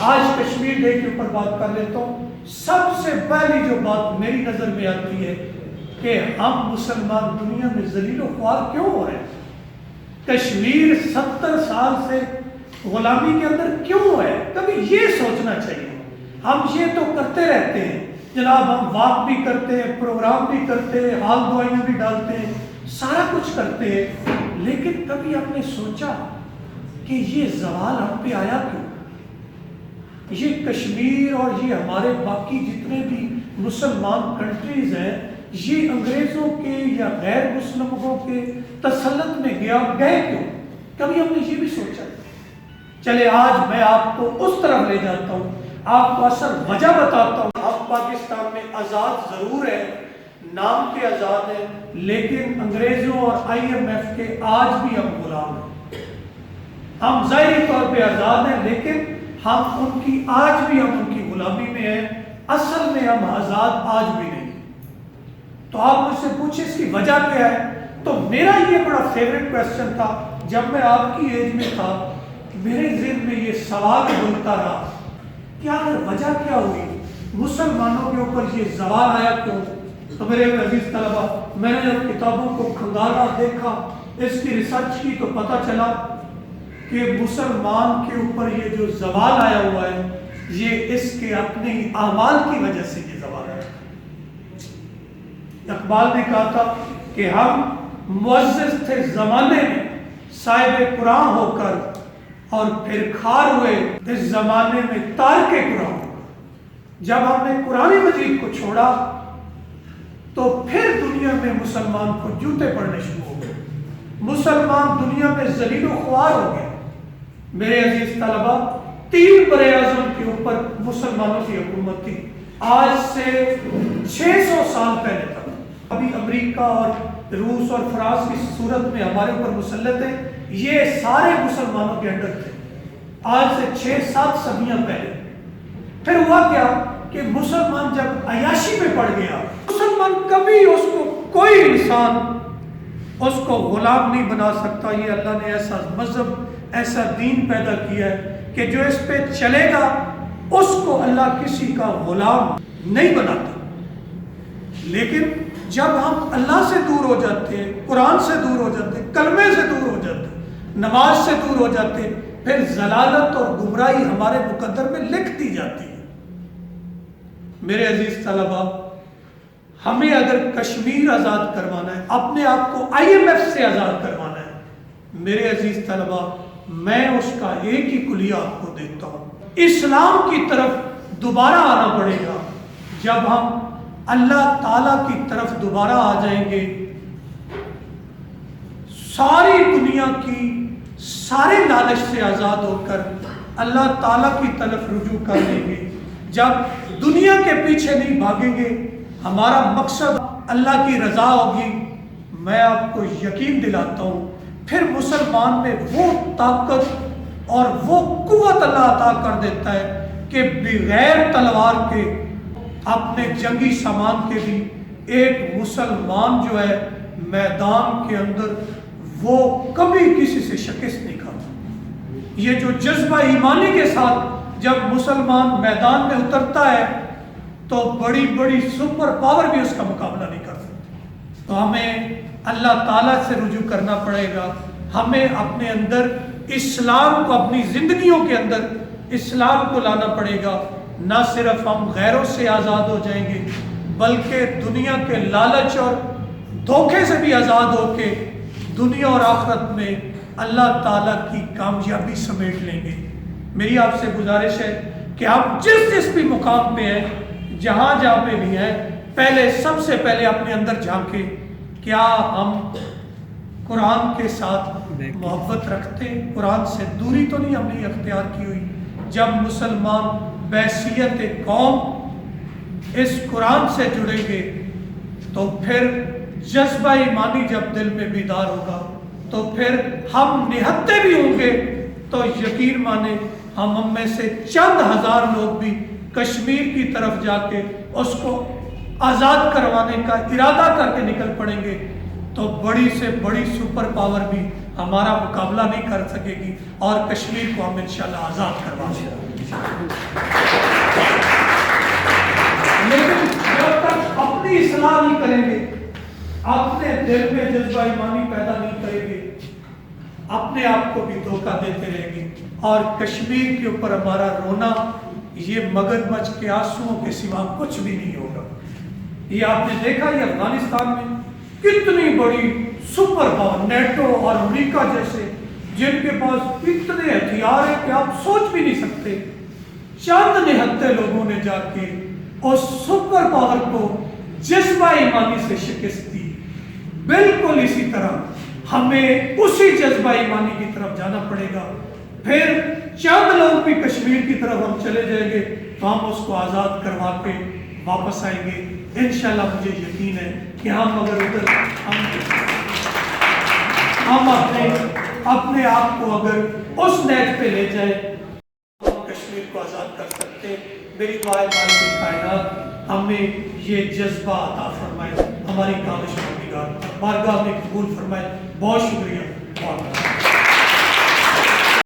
آج کشمیر ڈے کے اوپر بات کر لیتا ہوں۔ سب سے پہلی جو بات میری نظر میں آتی ہے کہ ہم مسلمان دنیا میں ذلیل و خوار کیوں ہو رہے ہیں؟ کشمیر 70 سال سے غلامی کے اندر کیوں ہے؟ کبھی یہ سوچنا چاہیے۔ ہم یہ تو کرتے رہتے ہیں جناب، ہم واک بھی کرتے ہیں، پروگرام بھی کرتے ہیں، حال دعائیاں بھی ڈالتے ہیں، سارا کچھ کرتے ہیں، لیکن کبھی ہم نے سوچا کہ یہ زوال ہم پہ آیا کیوں؟ یہ کشمیر اور یہ ہمارے باقی جتنے بھی مسلمان کنٹریز ہیں، یہ انگریزوں کے یا غیر مسلموں کے تسلط میں گئے کیوں؟ کبھی ہم نے یہ بھی سوچا؟ چلے آج میں آپ کو اس طرف لے جاتا ہوں، آپ کو اصل وجہ بتاتا ہوں۔ ہم پاکستان میں آزاد ضرور ہے، نام کے آزاد ہیں، لیکن انگریزوں اور IMF کے آج بھی ہم غلام ہیں۔ ہم ظاہری طور پہ آزاد ہیں، لیکن ہم ان کی آج بھی ہم ان کی غلامی میں ہیں، اصل میں ہم آزاد آج بھی نہیں۔ تو آپ مجھ سے پوچھیں اس کی وجہ کیا ہے؟ تو میرا یہ بڑا فیوریٹ کویسچن تھا، جب میں آپ کی ایج میں تھا میرے ذہن میں یہ سوال بولتا رہا کہ آخر وجہ کیا ہوئی؟ مسلمانوں کے اوپر یہ زوال آیا کیوں؟ تو میرے عزیز طلبہ، میں نے جب کتابوں کو کھنگالا، دیکھا، اس کی ریسرچ کی، تو پتہ چلا کہ مسلمان کے اوپر یہ جو زوال آیا ہوا ہے، یہ اس کے اپنے ہی اعمال کی وجہ سے یہ زوال آیا۔ اقبال نے کہا تھا کہ ہم معزز تھے زمانے میں صاحب قرآن ہو کر، اور پھر کھار ہوئے اس زمانے میں تارک قرآن۔ جب ہم نے قرآن مجید کو چھوڑا تو پھر دنیا میں مسلمان کو جوتے پڑنے شروع ہو گئے، مسلمان دنیا میں ذلیل و خوار ہو گئے۔ میرے عزیز طلبہ، 3 برے اعظم کے اوپر مسلمانوں کی حکومت تھی، آج سے 600 سال پہلے تک۔ ابھی امریکہ اور روس اور فرانس کی صورت میں ہمارے اوپر مسلط ہے، یہ سارے مسلمانوں کے انڈر تھے آج سے 6-7 صدیاں پہلے۔ پھر ہوا کیا کہ مسلمان جب عیاشی میں پڑ گیا، مسلمان کبھی اس کو کوئی انسان اس کو غلام نہیں بنا سکتا۔ یہ اللہ نے ایسا مذہب، ایسا دین پیدا کیا ہے کہ جو اس پہ چلے گا اس کو اللہ کسی کا غلام نہیں بناتا۔ لیکن جب ہم اللہ سے دور ہو جاتے ہیں، قرآن سے دور ہو جاتے ہیں، کلمے سے دور ہو جاتے ہیں، نماز سے دور ہو جاتے ہیں، پھر ضلالت اور گمراہی ہمارے مقدر میں لکھ دی جاتی ہے۔ میرے عزیز طلبہ، ہمیں اگر کشمیر آزاد کروانا ہے، اپنے آپ کو IMF سے آزاد کروانا ہے، میرے عزیز طلبہ، میں اس کا ایک ہی کلیہ آپ کو دیتا ہوں، اسلام کی طرف دوبارہ آنا پڑے گا۔ جب ہم اللہ تعالیٰ کی طرف دوبارہ آ جائیں گے، ساری دنیا کی سارے لالچ سے آزاد ہو کر اللہ تعالیٰ کی طرف رجوع کر لیں گے، جب دنیا کے پیچھے نہیں بھاگیں گے، ہمارا مقصد اللہ کی رضا ہوگی، میں آپ کو یقین دلاتا ہوں پھر مسلمان میں وہ طاقت اور وہ قوت اللہ عطا کر دیتا ہے کہ بغیر تلوار کے اپنے جنگی سامان کے بھی ایک مسلمان جو ہے میدان کے اندر وہ کبھی کسی سے شکست نہیں کھاتا۔ یہ جو جذبہ ایمانی کے ساتھ جب مسلمان میدان میں اترتا ہے تو بڑی بڑی سپر پاور بھی اس کا مقابلہ نہیں کر سکتی۔ تو ہمیں اللہ تعالیٰ سے رجوع کرنا پڑے گا، ہمیں اپنے اندر اسلام کو، اپنی زندگیوں کے اندر اسلام کو لانا پڑے گا۔ نہ صرف ہم غیروں سے آزاد ہو جائیں گے، بلکہ دنیا کے لالچ اور دھوکے سے بھی آزاد ہو کے دنیا اور آخرت میں اللہ تعالیٰ کی کامیابی سمیٹ لیں گے۔ میری آپ سے گزارش ہے کہ آپ جس بھی مقام پہ ہیں، جہاں پہ بھی ہیں، پہلے سب سے پہلے اپنے اندر جھانکیں، کیا ہم قرآن کے ساتھ محبت رکھتے ہیں؟ قرآن سے دوری تو نہیں ہم نے اختیار کی ہوئی؟ جب مسلمان بحیثیت قوم اس قرآن سے جڑیں گے تو پھر جذبہ ایمانی جب دل میں بیدار ہوگا تو پھر ہم نہتے بھی ہوں گے، تو یقین مانے ہم میں سے چند ہزار لوگ بھی کشمیر کی طرف جا کے اس کو آزاد کروانے کا ارادہ کر کے نکل پڑیں گے، تو بڑی سے بڑی سپر پاور بھی ہمارا مقابلہ نہیں کر سکے گی اور کشمیر کو ہم انشاءاللہ آزاد کروا دیں گے۔ کریں گے, اپنے دل میں جذبہ ایمانی پیدا نہیں کریں گے, اپنے آپ کو بھی دھوکہ دیتے رہیں گے. اور کشمیر کے اوپر ہمارا رونا یہ مگرمچھ کے آنسوؤں کے سوا کچھ بھی نہیں ہوگا. یہ آپ نے دیکھا یہ افغانستان میں کتنی بڑی سپر پاور نیٹو اور امریکہ جیسے جن کے پاس اتنے ہتھیار ہیں کہ آپ سوچ بھی نہیں سکتے, چند نہتے لوگوں نے جا کے اس سپر پاور کو جذبہ ایمانی سے شکست دی. بالکل اسی طرح ہمیں اسی جذبہ ایمانی کی طرف جانا پڑے گا. پھر چند لوگ بھی کشمیر کی طرف ہم چلے جائیں گے تو ہم اس کو آزاد کروا کے واپس آئیں گے انشاءاللہ. مجھے یقین ہے کہ ہم اگر ادھر ہم اپنے آپ کو اگر اس نیٹ پہ لے جائیں ہم کشمیر کو آزاد کر سکتے. میری دعا ہے مالک کائنات ہمیں یہ جذبہ عطا فرمائے, ہماری کاوش پروردگار بارگاہ میں قبول فرمائے. بہت شکریہ.